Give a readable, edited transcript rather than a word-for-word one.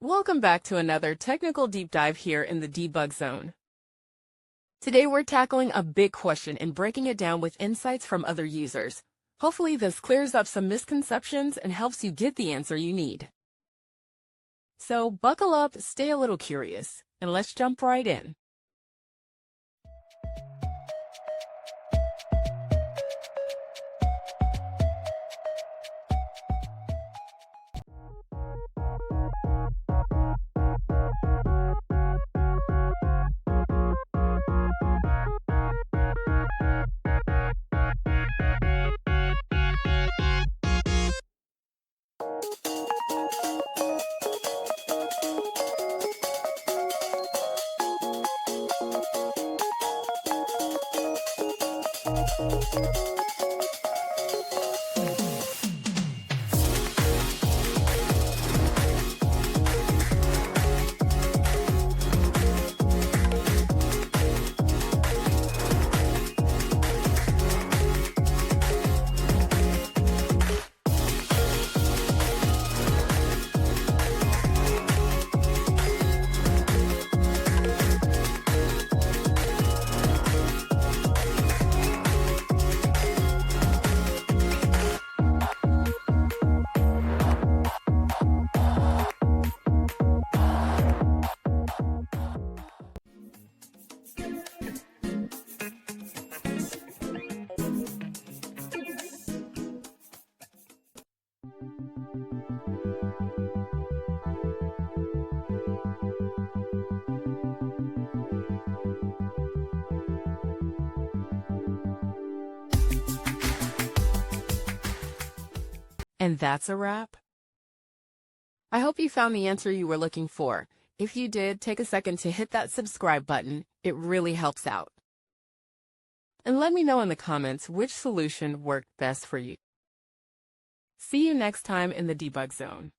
Welcome back to another technical deep dive here in the debug zone. Today we're tackling a big question and breaking it down with insights from other users. Hopefully this clears up some misconceptions and helps you get the answer you need. So buckle up, stay a little curious, and let's jump right in. And that's a wrap. I hope you found the answer you were looking for. If you did, take a second to hit that subscribe button. It really helps out. And let me know in the comments which solution worked best for you. See you next time in the debug zone.